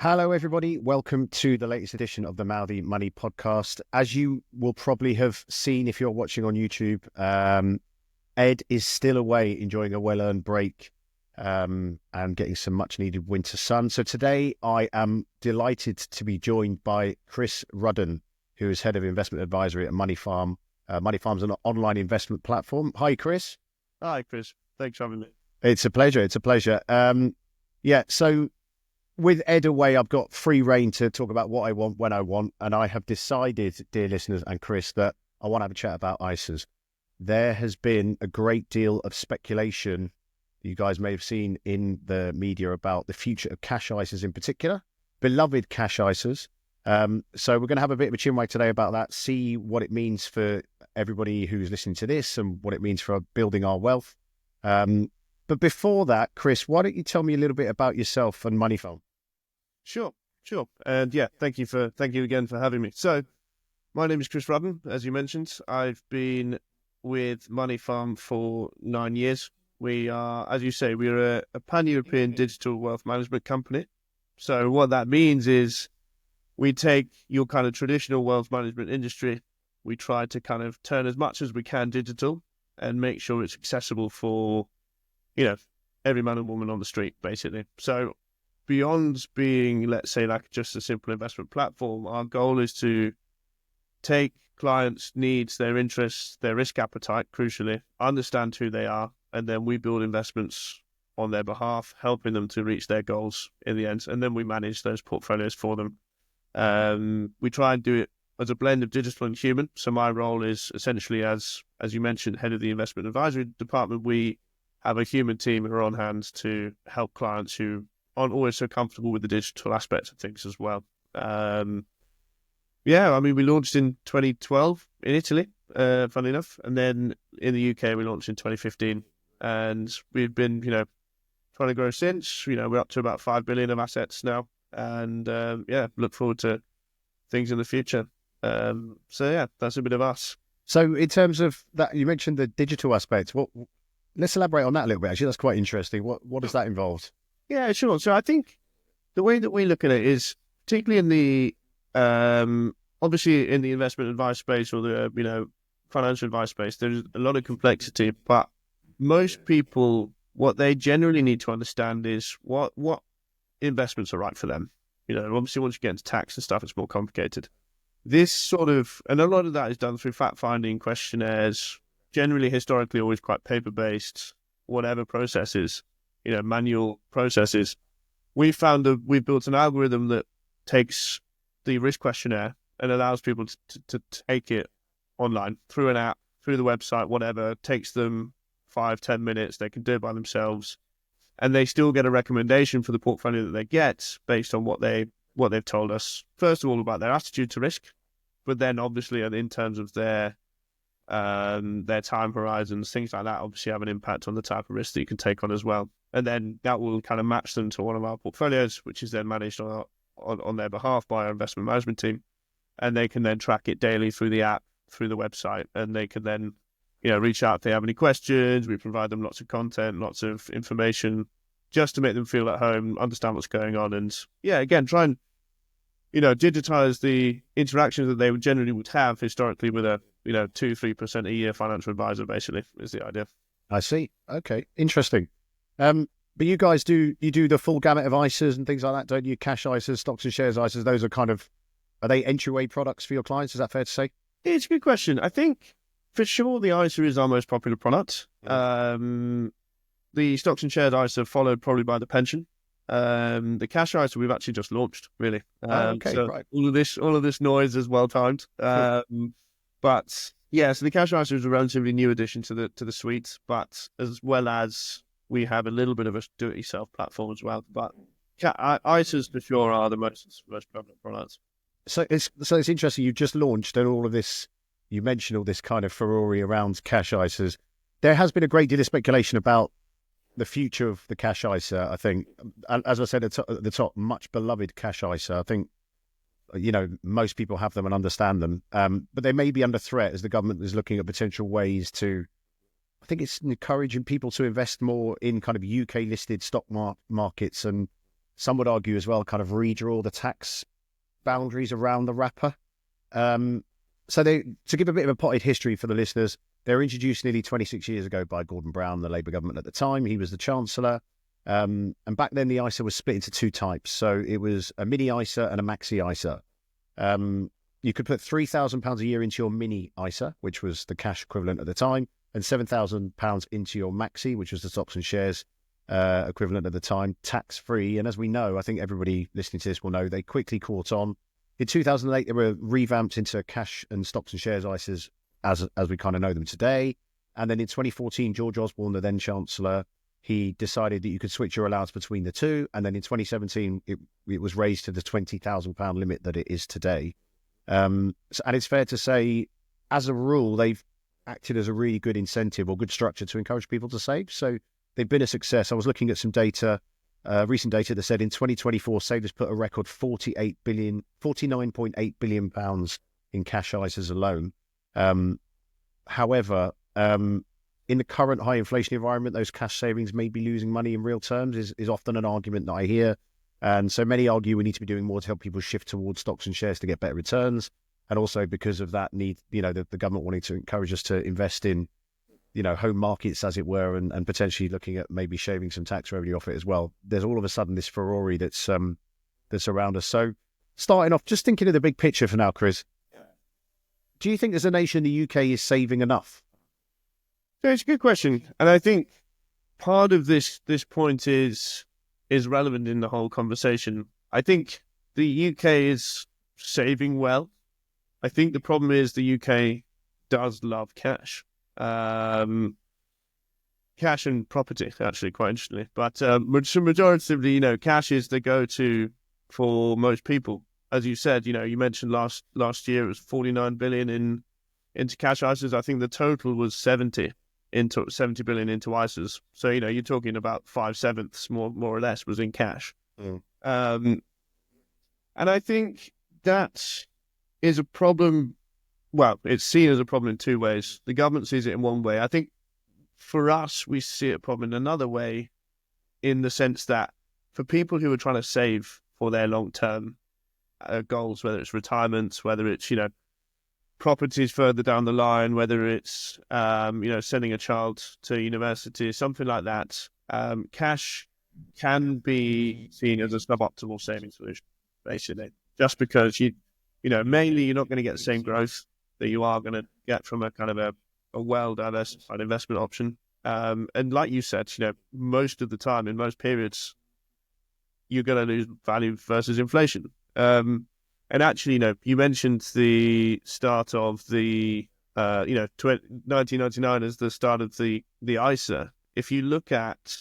Hello, everybody. Welcome to the latest edition of the Mouthy Money podcast. As you will probably have seen if you're watching on YouTube, Ed is still away enjoying a well-earned break and getting some much-needed winter sun. So today I am delighted to be joined by Chris Rudden, who is Head of Investment Advisory at MoneyFarm. MoneyFarm's an online investment platform. Hi, Chris. Hi, Chris. Thanks for having me. It's a pleasure. It's a pleasure. So with Ed away, I've got free reign to talk about what I want, when I want, and I have decided, dear listeners and Chris, that I want to have a chat about ISAs. There has been a great deal of speculation you guys may have seen in the media about the future of cash ISAs in particular, beloved cash ISAs. So we're going to have a bit of a chinwag today about that, see what it means for everybody who's listening to this and what it means for building our wealth. But before that, Chris, why don't you tell me a little bit about yourself and MoneyFarm? Sure. And thank you again for having me. So my name is Chris Rudden, as you mentioned. I've been with MoneyFarm for 9 years. We are, as you say, we're a pan-European digital wealth management company. So what that means is we take your kind of traditional wealth management industry, we try to kind of turn as much as we can digital and make sure it's accessible for, every man and woman on the street, basically. So beyond being, let's say, like just a simple investment platform, our goal is to take clients' needs, their interests, their risk appetite, crucially, understand who they are, and then we build investments on their behalf, helping them to reach their goals in the end, and then we manage those portfolios for them. We try and do it as a blend of digital and human. So my role is essentially, as you mentioned, head of the investment advisory department. We have a human team who are on hand to help clients who aren't always so comfortable with the digital aspects of things as well. We launched in 2012 in Italy, funnily enough, and then in the UK we launched in 2015, and we've been, trying to grow since. We're up to about 5 billion of assets now, and look forward to things in the future. That's a bit of us. So in terms of that, you mentioned the digital aspect. Let's elaborate on that a little bit. Actually, that's quite interesting. What does that involve? Yeah, sure. So I think the way that we look at it is, particularly in the, obviously in the investment advice space or the, financial advice space, there's a lot of complexity, but most people, what they generally need to understand is what investments are right for them. Obviously once you get into tax and stuff, it's more complicated. And a lot of that is done through fact-finding questionnaires, generally historically always quite paper-based, whatever processes, manual processes. We've built an algorithm that takes the risk questionnaire and allows people to take it online through an app, through the website, whatever. It takes them 5-10 minutes. They can do it by themselves, and they still get a recommendation for the portfolio that they get based on what they've told us. First of all, about their attitude to risk, but then obviously in terms of their time horizons, things like that obviously have an impact on the type of risk that you can take on as well. And then that will kind of match them to one of our portfolios, which is then managed on their behalf by our investment management team. And they can then track it daily through the app, through the website, and they can then, reach out if they have any questions. We provide them lots of content, lots of information, just to make them feel at home, understand what's going on. And again, try and, digitize the interactions that they generally would have historically with a, 2-3% a year financial advisor, basically, is the idea. I see. Okay. Interesting. But you guys do the full gamut of ISAs and things like that, don't you? Cash ISAs, stocks and shares ISAs, those are they entryway products for your clients? Is that fair to say? It's a good question. I think for sure the ISA is our most popular product. Yeah. The stocks and shares ISA followed probably by the pension. The cash ISA we've actually just launched, really. Right. All of this noise is well timed. But yeah, so the cash ISA is a relatively new addition to the suite, but as well as we have a little bit of a do-it-yourself platform as well. But ISAs for sure are the most prevalent products. So it's interesting. You just launched, and all of this, you mentioned all this kind of furore around cash ISAs. There has been a great deal of speculation about the future of the cash ISA. I think, as I said at the top, much beloved cash ISA. I think, most people have them and understand them, but they may be under threat as the government is looking at potential ways to. I think it's encouraging people to invest more in kind of UK listed stock markets and some would argue as well, kind of redraw the tax boundaries around the wrapper. So to give a bit of a potted history for the listeners, they were introduced nearly 26 years ago by Gordon Brown, the Labour government at the time. He was the Chancellor. And back then, the ISA was split into two types. So it was a mini ISA and a maxi ISA. You could put £3,000 a year into your mini ISA, which was the cash equivalent at the time, and £7,000 into your maxi, which was the stocks and shares equivalent at the time, tax-free. And as we know, I think everybody listening to this will know, they quickly caught on. In 2008, they were revamped into cash and stocks and shares ISAs as we kind of know them today. And then in 2014, George Osborne, the then Chancellor, he decided that you could switch your allowance between the two. And then in 2017, it was raised to the £20,000 limit that it is today. And it's fair to say, as a rule, they've acted as a really good incentive or good structure to encourage people to save. So they've been a success. I was looking at some data, recent data that said in 2024, savers put a record £49.8 billion in cash ISAs alone. However, in the current high inflation environment, those cash savings may be losing money in real terms is often an argument that I hear. And so many argue we need to be doing more to help people shift towards stocks and shares to get better returns. And also because of that need, the government wanting to encourage us to invest in, home markets, as it were, and potentially looking at maybe shaving some tax revenue off it as well. There's all of a sudden this furore that's around us. So starting off, just thinking of the big picture for now, Chris, do you think as a nation, the UK is saving enough? So it's a good question. And I think part of this point is relevant in the whole conversation. I think the UK is saving well. I think the problem is the UK does love cash. Cash and property, actually, quite interestingly. But majoritively, cash is the go-to for most people. As you said, you mentioned last year it was 49 billion into cash ISAs. I think the total was 70 billion into ISAs. So you're talking about 5/7 more or less was in cash. And I think that is a problem. Well, it's seen as a problem in two ways. The government sees it in one way. I think for us, we see a problem in another way, in the sense that for people who are trying to save for their long-term goals, whether it's retirements, whether it's, properties further down the line, whether it's, sending a child to university, something like that, cash can be seen as a suboptimal saving solution, basically, just because mainly you're not going to get the same growth that you are going to get from a kind of a well-diversified investment option. And like you said, most of the time, in most periods, you're going to lose value versus inflation. And actually, you mentioned the start of the, 1999 as the start of the ISA. If you look at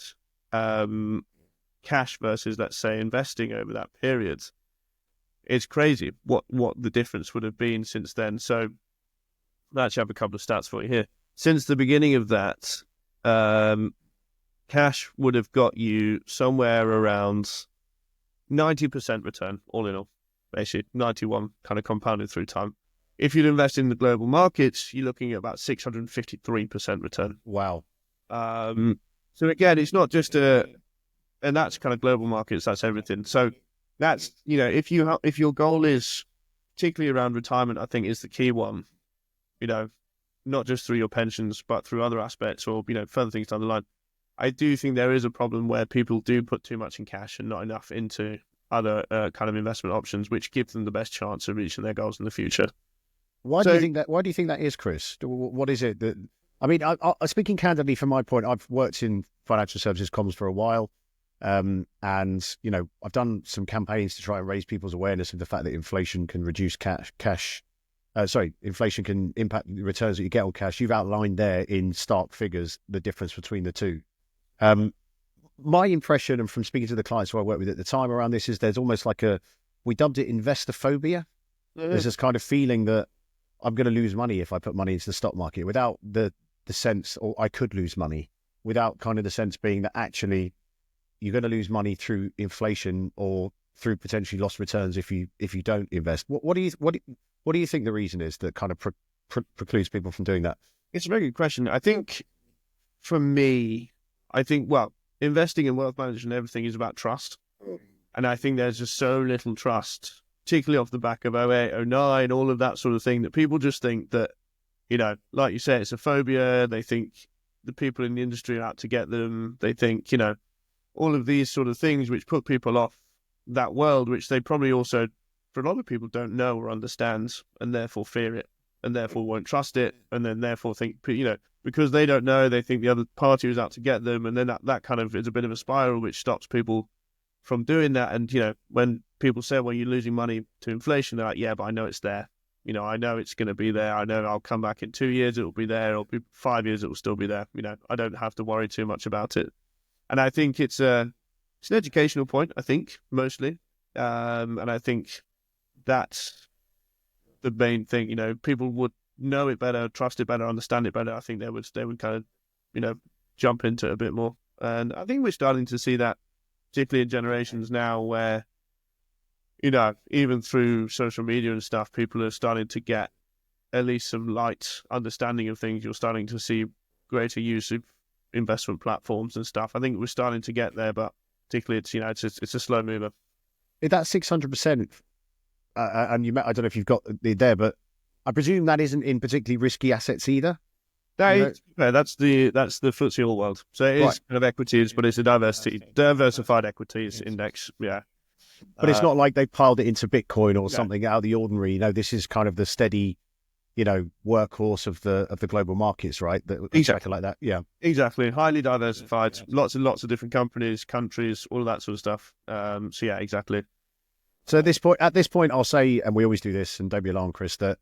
cash versus, let's say, investing over that period, it's crazy what the difference would have been since then. So I actually have a couple of stats for you here. Since the beginning of that, cash would have got you somewhere around 90% return, all in all, basically 91 kind of compounded through time. If you'd invest in the global markets, you're looking at about 653% return. Wow. So again, it's not just and that's kind of global markets, that's everything. So that's, if your goal is particularly around retirement, I think is the key one, not just through your pensions, but through other aspects or, further things down the line. I do think there is a problem where people do put too much in cash and not enough into other kind of investment options, which give them the best chance of reaching their goals in the future. Why do you think that is, Chris? What is it that, I speaking candidly from my point, I've worked in financial services comms for a while. And, I've done some campaigns to try and raise people's awareness of the fact that inflation can reduce inflation can impact the returns that you get on cash. You've outlined there in stark figures the difference between the two. My impression, and from speaking to the clients who I worked with at the time around this, is there's almost like we dubbed it investophobia. There's this kind of feeling that I'm going to lose money if I put money into the stock market, without the sense, or I could lose money, without kind of the sense being that actually you're going to lose money through inflation or through potentially lost returns if you don't invest. What do you think the reason is that kind of precludes people from doing that? It's a very good question. I think for me, investing in wealth management and everything is about trust. And I think there's just so little trust, particularly off the back of 08, 09, all of that sort of thing, that people just think that, like you say, it's a phobia. They think the people in the industry are out to get them. They think, all of these sort of things which put people off that world, which they probably also, for a lot of people, don't know or understand, and therefore fear it, and therefore won't trust it, and then therefore think, because they don't know, they think the other party is out to get them, and then that kind of is a bit of a spiral which stops people from doing that. And, when people say, well, you're losing money to inflation, they're like, yeah, but I know it's there. I know it's going to be there. I know I'll come back in 2 years, it'll be there. It'll be 5 years, it will still be there. I don't have to worry too much about it. And I think it's an educational point, I think, mostly. And I think that's the main thing. People would know it better, trust it better, understand it better. I think they would kind of, jump into it a bit more. And I think we're starting to see that, particularly in generations now where, even through social media and stuff, people are starting to get at least some light understanding of things. You're starting to see greater use of investment platforms and stuff. I think we're starting to get there, but particularly it's a slow mover. That 600%, and I don't know if you've got it there, but I presume that isn't in particularly risky assets either. That's the FTSE All World. So it is kind of equities, but it's a diversified equities index. Yeah. But it's not like they piled it into Bitcoin or something out of the ordinary. This is kind of the steady, workhorse of the global markets, right? Exactly like that. Yeah, exactly. Highly diversified, lots and lots of different companies, countries, all of that sort of stuff. So yeah, exactly. So at this point, I'll say, and we always do this, and don't be alarmed, Chris, that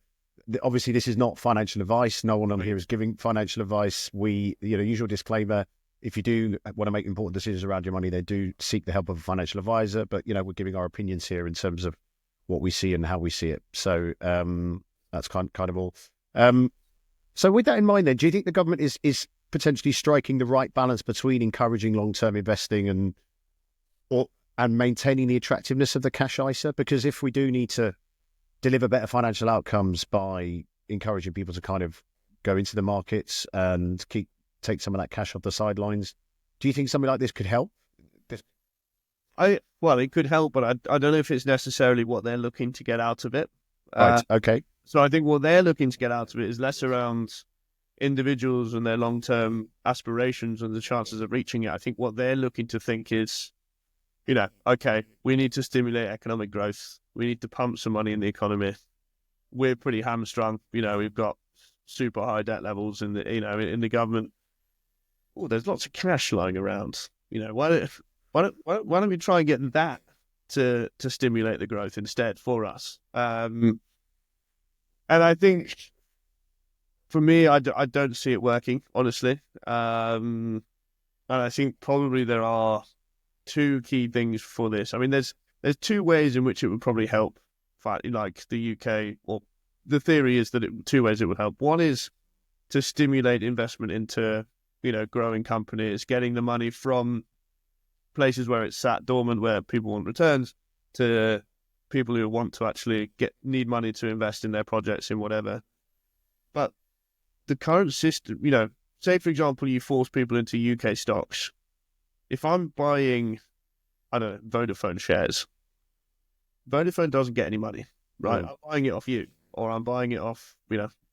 obviously this is not financial advice. No one on here is giving financial advice. We, usual disclaimer. If you do want to make important decisions around your money, then do seek the help of a financial advisor. But, we're giving our opinions here in terms of what we see and how we see it. So that's kind of all. So with that in mind, then, do you think the government is potentially striking the right balance between encouraging long-term investing and maintaining the attractiveness of the cash ISA? Because if we do need to deliver better financial outcomes by encouraging people to kind of go into the markets and take some of that cash off the sidelines, do you think something like this could help? It could help, but I don't know if it's necessarily what they're looking to get out of it. Right. Okay. So I think what they're looking to get out of it is less around individuals and their long-term aspirations and the chances of reaching it. I think what they're looking to think is, okay, we need to stimulate economic growth. We need to pump some money in the economy. We're pretty hamstrung. We've got super high debt levels in the government. Oh, there's lots of cash lying around. Why don't we try and get that to stimulate the growth instead for us? And I think for me, I don't see it working, honestly. And I think probably there are two key things for this. I mean, there's two ways in which it would probably help, like the UK, or the theory is that two ways it would help. One is to stimulate investment into, growing companies, getting the money from places where it's sat dormant, where people want returns, to people who want to actually need money to invest in their projects in whatever. But the current system, say for example, you force people into UK stocks. If I'm buying, I don't know, Vodafone shares, Vodafone doesn't get any money, right? I'm buying it off you, or I'm buying it off,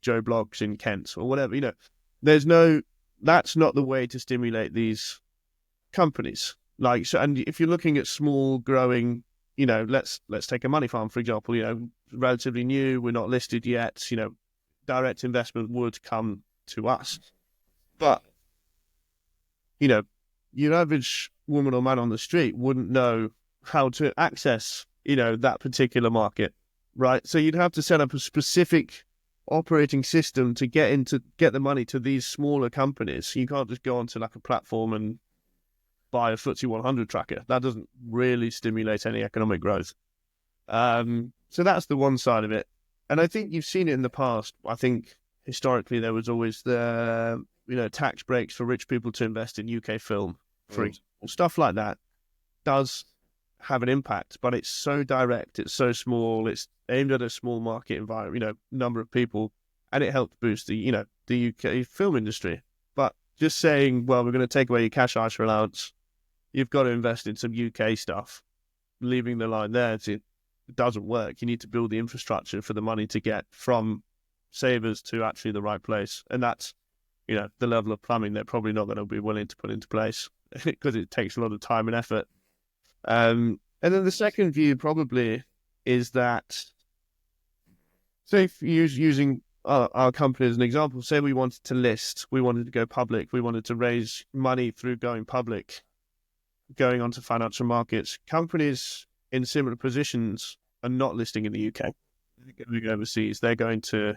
Joe Bloggs in Kent or whatever. That's not the way to stimulate these companies. And if you're looking at small growing, let's take a MoneyFarm, for example, relatively new, we're not listed yet, direct investment would come to us. But, your average woman or man on the street wouldn't know how to access, that particular market, right? So you'd have to set up a specific operating system to get the money to these smaller companies. You can't just go onto like a platform and buy a FTSE 100 tracker. That doesn't really stimulate any economic growth. So that's the one side of it. And I think you've seen it in the past. I think historically there was always the, tax breaks for rich people to invest in UK film, for example. Stuff like that does have an impact, but it's so direct, it's so small, it's aimed at a small market environment, number of people, and it helped boost the UK film industry. But just saying, well, we're going to take away your cash ISA allowance, you've got to invest in some UK stuff, leaving the line there, it doesn't work. You need to build the infrastructure for the money to get from savers to actually the right place. And that's, the level of plumbing they're probably not going to be willing to put into place because it takes a lot of time and effort. And then the second view probably is that, say, using our company as an example, say we wanted to list, we wanted to go public, we wanted to raise money through going public, going onto financial markets. Companies in similar positions are not listing in the UK. They're going overseas. They're going to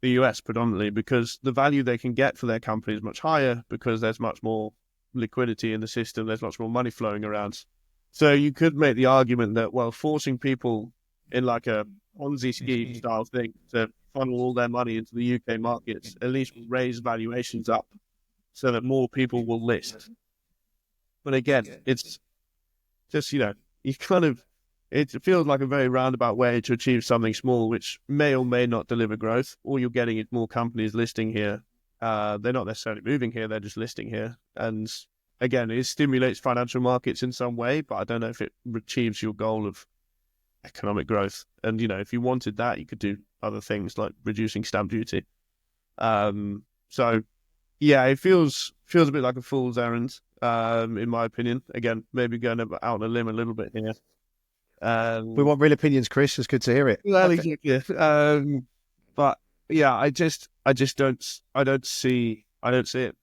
the US predominantly because the value they can get for their company is much higher because there's much more liquidity in the system. There's much more money flowing around. So you could make the argument that, well, forcing people in like a Ponzi scheme style thing to funnel all their money into the UK markets at least will raise valuations up so that more people will list. But again, it's just, it feels like a very roundabout way to achieve something small, which may or may not deliver growth. All you're getting is more companies listing here. They're not necessarily moving here, they're just listing here. And again, it stimulates financial markets in some way, but I don't know if it achieves your goal of economic growth. And, if you wanted that, you could do other things like reducing stamp duty. So, yeah, it feels a bit like a fool's errand, in my opinion. Again, maybe going out on a limb a little bit here. We want real opinions, Chris. It's good to hear it. Well, exactly. But yeah, I don't see it.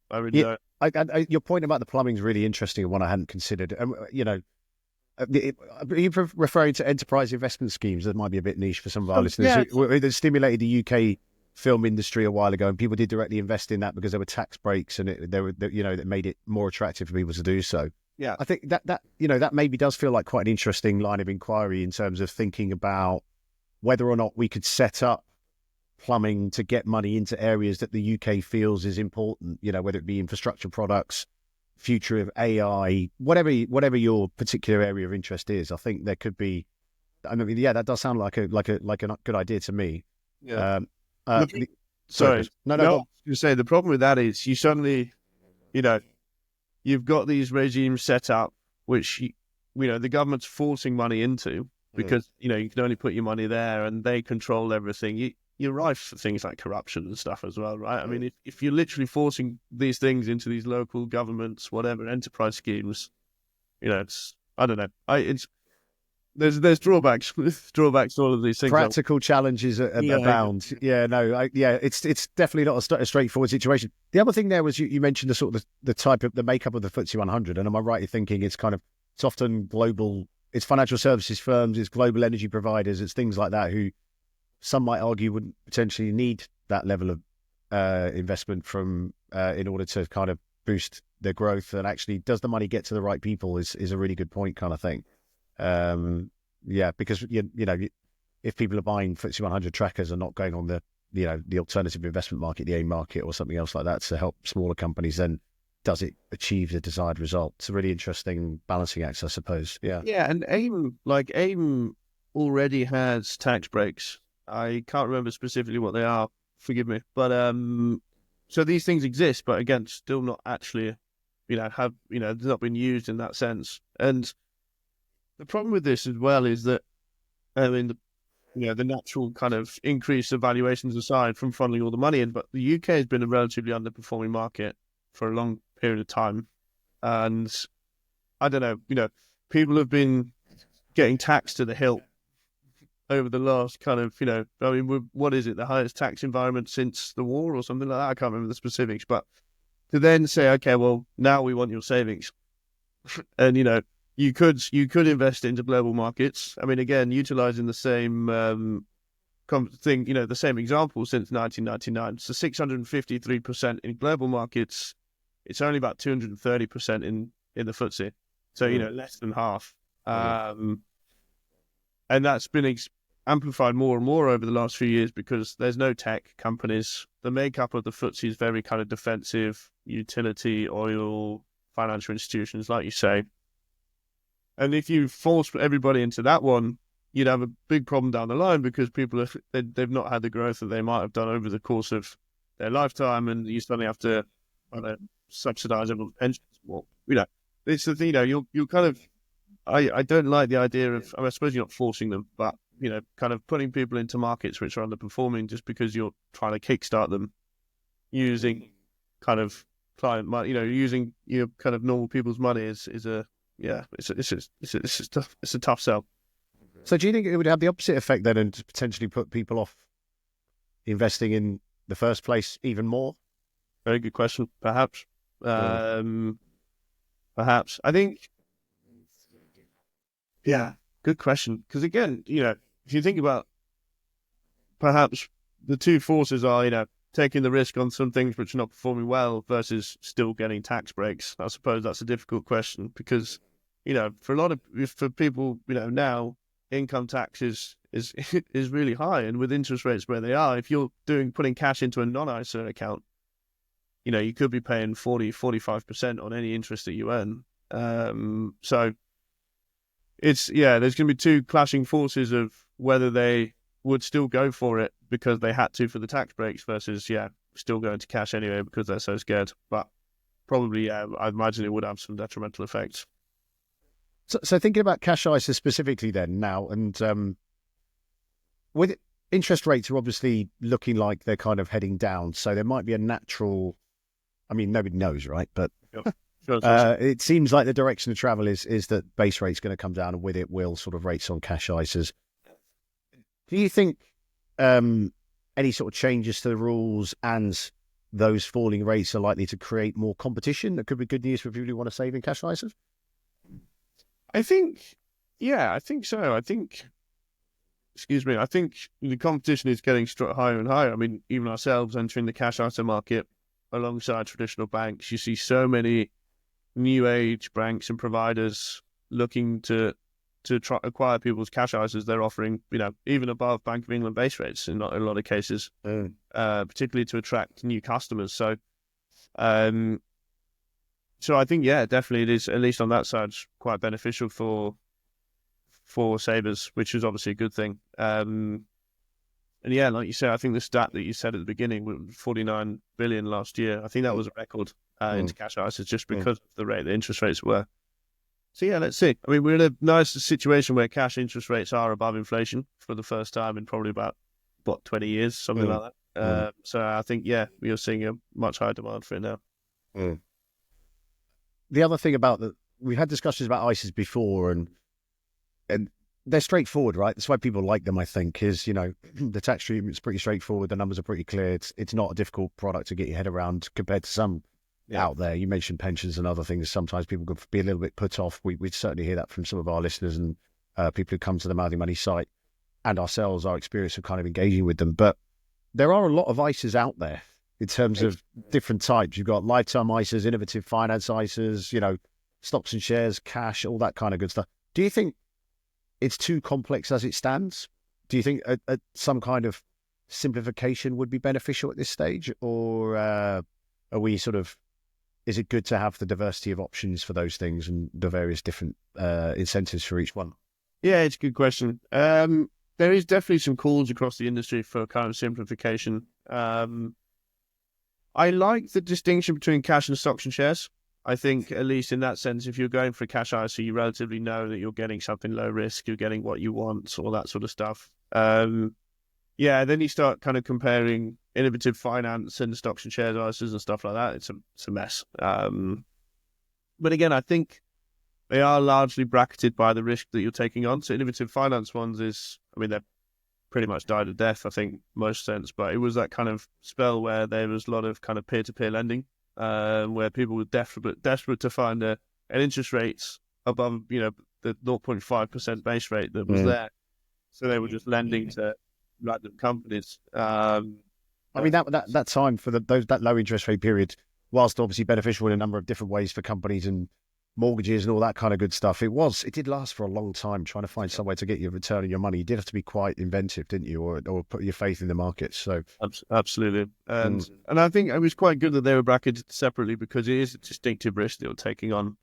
I really don't. Your point about the plumbing is really interesting and one I hadn't considered. Are you referring to enterprise investment schemes? That might be a bit niche for some of our listeners. That stimulated the UK film industry a while ago, and people did directly invest in that because there were tax breaks, and that made it more attractive for people to do so. Yeah, I think that maybe does feel like quite an interesting line of inquiry in terms of thinking about whether or not we could set up plumbing to get money into areas that the UK feels is important, whether it be infrastructure products, future of AI, whatever your particular area of interest is. I think there could be, that does sound like a good idea to me. Yeah. Sorry. No. I was going to say, the problem with that is you suddenly, you've got these regimes set up, which, the government's forcing money into because, you can only put your money there and they control everything. You're rife for things like corruption and stuff as well, right? I mean, if you're literally forcing these things into these local governments, whatever, enterprise schemes, I don't know. There's drawbacks to all of these things. Practical challenges abound. Yeah, no, it's definitely not a straightforward situation. The other thing there was you mentioned the sort of the type of the makeup of the FTSE 100, and am I right in thinking it's often global? It's financial services firms, it's global energy providers, it's things like that who some might argue wouldn't potentially need that level of investment from in order to kind of boost their growth. And actually, does the money get to the right people is a really good point, kind of thing. Because if people are buying FTSE 100 trackers and not going on the alternative investment market, the AIM market or something else like that to help smaller companies, then does it achieve the desired result? It's a really interesting balancing act, I suppose. Yeah. Yeah, and AIM already has tax breaks. I can't remember specifically what they are. Forgive me, but so these things exist, but again, still not actually, have not been used in that sense. And the problem with this as well is that, the natural kind of increase of valuations aside from funneling all the money in, but the UK has been a relatively underperforming market for a long period of time, and I don't know, people have been getting taxed to the hilt over the last kind of, what is it, the highest tax environment since the war or something like that? I can't remember the specifics, but to then say, okay, well, now we want your savings. And, you could invest into global markets. I mean, again, utilizing the same thing, the same example since 1999. So 653% in global markets. It's only about 230% in the FTSE. So, less than half. And that's been amplified more and more over the last few years because there's no tech companies. The makeup of the FTSE is very kind of defensive, utility, oil, financial institutions, like you say. And if you force everybody into that one, you'd have a big problem down the line because people they've not had the growth that they might have done over the course of their lifetime, and you suddenly have to subsidize everyone's pensions. Well, it's the thing, you'll kind of I don't like the idea of, I suppose you're not forcing them, but, kind of putting people into markets which are underperforming just because you're trying to kickstart them using kind of client money, using kind of normal people's money is a it's a tough sell. So do you think it would have the opposite effect then, and potentially put people off investing in the first place even more? Very good question. Perhaps. Perhaps. I think. Yeah, good question. Because again, if you think about, perhaps the two forces are, taking the risk on some things which are not performing well versus still getting tax breaks. I suppose that's a difficult question because, for people, now income tax is really high, and with interest rates where they are, if you're putting cash into a non-ISA account, you could be paying 40-45% on any interest that you earn. So there's going to be two clashing forces of whether they would still go for it because they had to for the tax breaks versus, still going to cash anyway because they're so scared. But probably, I imagine it would have some detrimental effects. So thinking about cash ISA specifically then now, and with interest rates are obviously looking like they're kind of heading down, so there might be a natural, nobody knows, right? But Sure. It seems like the direction of travel is that base rate's going to come down, and with it will sort of rates on cash ISAs. Do you think any sort of changes to the rules and those falling rates are likely to create more competition that could be good news for people who want to save in cash ISAs? I think so. I think the competition is getting higher and higher. Even ourselves entering the cash ISA market alongside traditional banks, you see so many new age banks and providers looking to try acquire people's cash ISAs. They're offering, even above Bank of England base rates in a lot of cases, particularly to attract new customers. So I think, definitely it is, at least on that side, quite beneficial for savers, which is obviously a good thing. And like you said, I think the stat that you said at the beginning, 49 billion last year, I think that was a record into cash ISAs just because of the interest rates were. So let's see. We're in a nice situation where cash interest rates are above inflation for the first time in probably about 20 years, something like that. So I think we are seeing a much higher demand for it now. The other thing about we've had discussions about ISAs before, and they're straightforward, right? That's why people like them, I think, is, the tax treatment's pretty straightforward. The numbers are pretty clear. It's not a difficult product to get your head around compared to some out there. You mentioned pensions and other things. Sometimes people could be a little bit put off. We certainly hear that from some of our listeners and people who come to the Mouthy Money site, and ourselves, our experience of kind of engaging with them. But there are a lot of ISAs out there in terms of different types. You've got lifetime ISAs, innovative finance ISAs, stocks and shares, cash, all that kind of good stuff. Do you think it's too complex as it stands? Do you think some kind of simplification would be beneficial at this stage? Or are we is it good to have the diversity of options for those things and the various different incentives for each one? Yeah, it's a good question. There is definitely some calls across the industry for kind of simplification. I like the distinction between cash and stocks and shares. I think, at least in that sense, if you're going for a cash ISA, you relatively know that you're getting something low risk, you're getting what you want, all that sort of stuff. Then you start kind of comparing innovative finance and stocks and shares ISAs and stuff like that. It's a mess. But again, I think they are largely bracketed by the risk that you're taking on. So innovative finance ones they're pretty much died a death, I think, most sense. But it was that kind of spell where there was a lot of kind of peer-to-peer lending, where people were desperate to find an interest rates above, the 0.5% base rate that was there. So they were just lending to random companies. That time for that low interest rate period, whilst obviously beneficial in a number of different ways for companies and mortgages and all that kind of good stuff, it did last for a long time. Trying to find some way to get your return on your money, you did have to be quite inventive, didn't you, or put your faith in the market. So absolutely, and I think it was quite good that they were bracketed separately because it is a distinctive risk that you're taking on.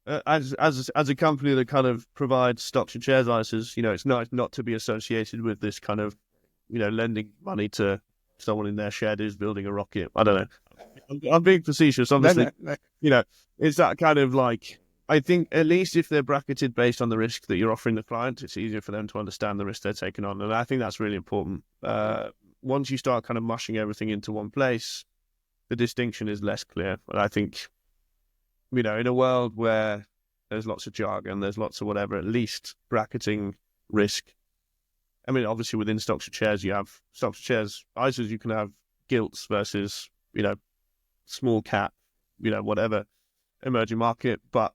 As a company that kind of provides stocks and shares ISAs, it's nice not to be associated with this kind of, lending money to someone in their shed who's building a rocket. I don't know. I'm being facetious, obviously. No. It's that kind of like I think at least if they're bracketed based on the risk that you're offering the client, it's easier for them to understand the risk they're taking on. And I think that's really important. Once you start kind of mushing everything into one place, the distinction is less clear. And I think, in a world where there's lots of jargon, there's lots of whatever, at least bracketing risk. I mean, obviously within stocks and shares, you have stocks and shares, ISAs, you can have gilts versus, small cap, whatever, emerging market, but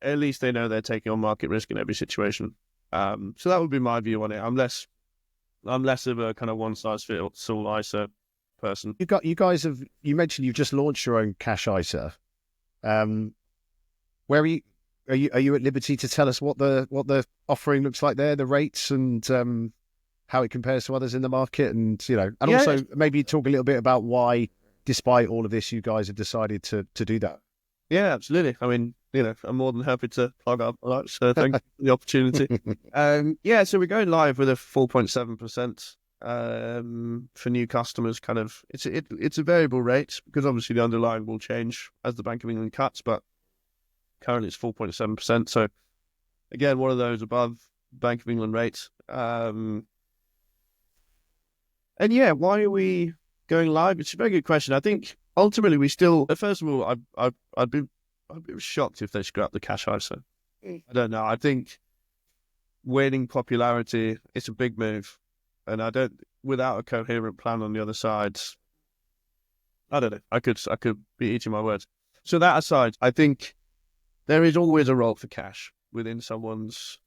at least they know they're taking on market risk in every situation. So that would be my view on it. I'm less of a kind of one size fits all ISA person. You mentioned you've just launched your own cash ISA. Where are you? Are you at liberty to tell us what the offering looks like there, the rates, and how it compares to others in the market, and also maybe talk a little bit about why, despite all of this, you guys have decided to do that. Yeah, absolutely. I mean, I'm more than happy to plug up on that. So thank you for the opportunity. So we're going live with a 4.7% for new customers. Kind of, it's a variable rate because obviously the underlying will change as the Bank of England cuts, but currently it's 4.7%. So again, one of those above Bank of England rates. And yeah, why are we going live? It's a very good question. I think ultimately we still, first of all, I'd be shocked if they scrap the cash ISA. I don't know. I think waning popularity, it's a big move. And without a coherent plan on the other side, I don't know. I could be eating my words. So that aside, I think there is always a role for cash within someone's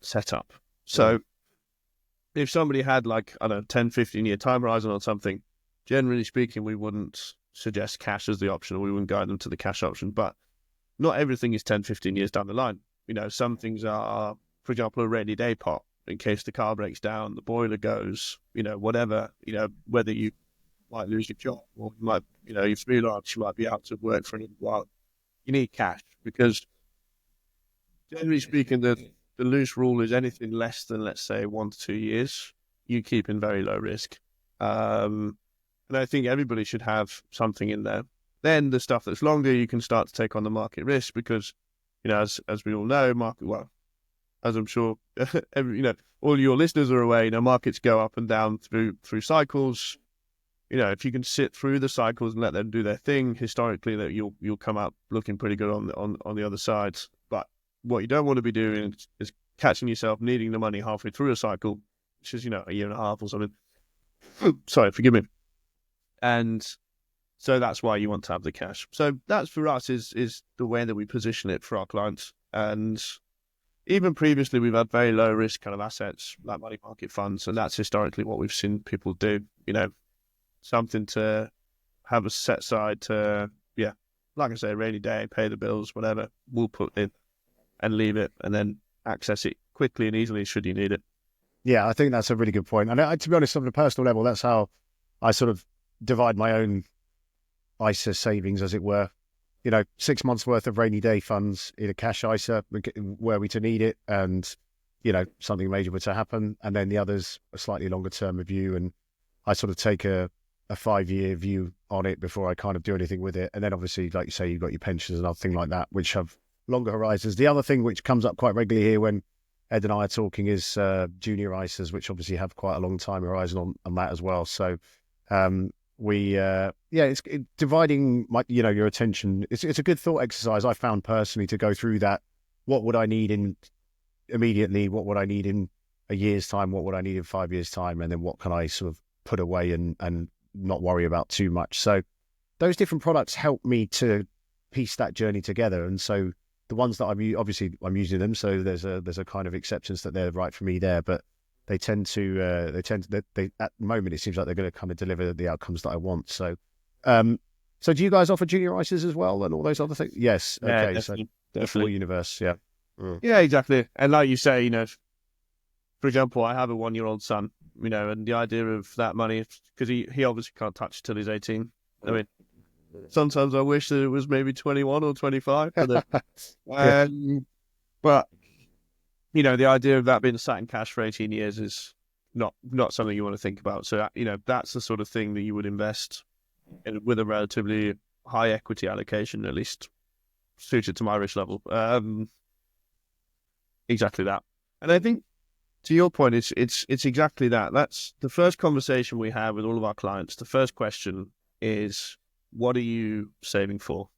setup. So if somebody had 10, 15 year time horizon on something, generally speaking, we wouldn't suggest cash as the option, or we wouldn't guide them to the cash option. But not everything is 10, 15 years down the line. Some things are, for example, a rainy day pot in case the car breaks down, the boiler goes, whatever, whether you might lose your job or you might, you're freelance, you might be out of work for a little while. You need cash because generally speaking, the loose rule is anything less than, let's say, 1 to 2 years, you keep in very low risk. And I think everybody should have something in there. Then the stuff that's longer, you can start to take on the market risk because, as we all know, as I'm sure all your listeners are aware, markets go up and down through cycles. If you can sit through the cycles and let them do their thing, historically, that you'll come out looking pretty good on the other side. But what you don't want to be doing is catching yourself needing the money halfway through a cycle, which is a year and a half or something. Sorry, forgive me. And so that's why you want to have the cash. So that's for us is the way that we position it for our clients. And even previously, we've had very low risk kind of assets like money market funds, and that's historically what we've seen people do. Something to have a set side to, like I say, rainy day, pay the bills, whatever. We'll put in and leave it, and then access it quickly and easily should you need it. Yeah, I think that's a really good point. And to be honest, on a personal level, that's how I sort of divide my own ISA savings, as it were. 6 months worth of rainy day funds in a cash ISA were we to need it, and something major were to happen, and then the others a slightly longer term view. And I sort of take a 5-year view on it before I kind of do anything with it. And then obviously, like you say, you've got your pensions and other thing like that, which have longer horizons. The other thing which comes up quite regularly here when Ed and I are talking is junior ISAs, which obviously have quite a long time horizon on that as well. So it's dividing your attention. It's a good thought exercise I found personally to go through that. What would I need in immediately? What would I need in a year's time? What would I need in 5 years' time? And then what can I sort of put away and not worry about too much? So those different products help me to piece that journey together. And so the ones that I'm using them, so there's a kind of acceptance that they're right for me there, but they tend to at the moment it seems like they're going to kind of deliver the outcomes that I want. So so do you guys offer junior ISAs as well and all those other things? Yes. Yeah, okay. definitely. So the full universe. Yeah. Yeah, exactly. And like you say, for example, I have a 1-year-old son, and the idea of that money, because he obviously can't touch till he's 18. I mean, sometimes I wish that it was maybe 21 or 25. But the idea of that being sat in cash for 18 years is not something you want to think about. So, that's the sort of thing that you would invest in with a relatively high equity allocation, at least suited to my risk level. Exactly that. And I think, to your point, it's exactly that. That's the first conversation we have with all of our clients. The first question is, what are you saving for?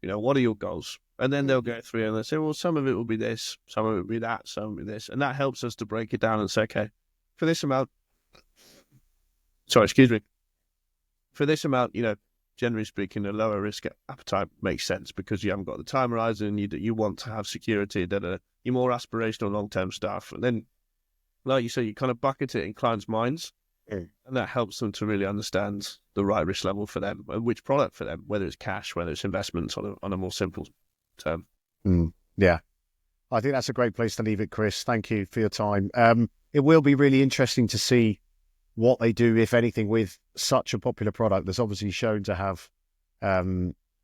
What are your goals? And then they'll go through and they'll say, well, some of it will be this, some of it will be that, some will be this. And that helps us to break it down and say, okay, for this amount, for this amount, generally speaking, a lower risk appetite makes sense because you haven't got the time horizon, you want to have security, that you're more aspirational long-term stuff. And then, like you say, you kind of bucket it in clients' minds, and that helps them to really understand the right risk level for them and which product for them, whether it's cash, whether it's investments on a more simple term. Yeah. I think that's a great place to leave it, Chris. Thank you for your time. It will be really interesting to see what they do, if anything, with such a popular product that's obviously shown to have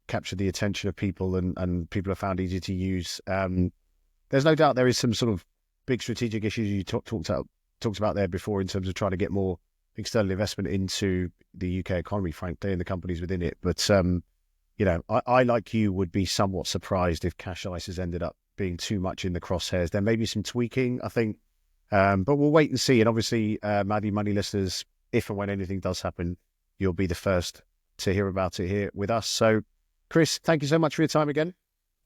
captured the attention of people and people have found easy to use. There's no doubt there is some sort of big strategic issues you talked about there before in terms of trying to get more external investment into the UK economy, frankly, and the companies within it. But, I, like you, would be somewhat surprised if cash ISAs ended up being too much in the crosshairs. There may be some tweaking, I think, but we'll wait and see. And obviously, Maddie Money listeners, if and when anything does happen, you'll be the first to hear about it here with us. So, Chris, thank you so much for your time again.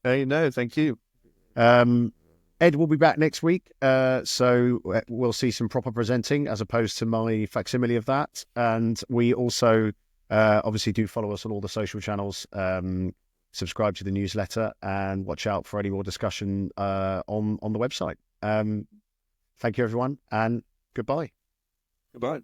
Thank you. Ed will be back next week, so we'll see some proper presenting as opposed to my facsimile of that. And we also obviously do follow us on all the social channels, subscribe to the newsletter, and watch out for any more discussion on the website. Thank you, everyone, and goodbye. Goodbye.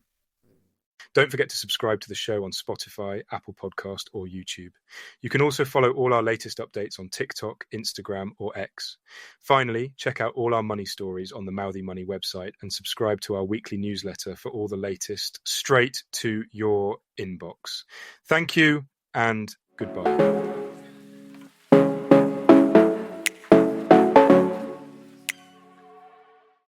Don't forget to subscribe to the show on Spotify, Apple Podcast, or YouTube. You can also follow all our latest updates on TikTok, Instagram, or X. Finally, check out all our money stories on the Mouthy Money website and subscribe to our weekly newsletter for all the latest straight to your inbox. Thank you and goodbye.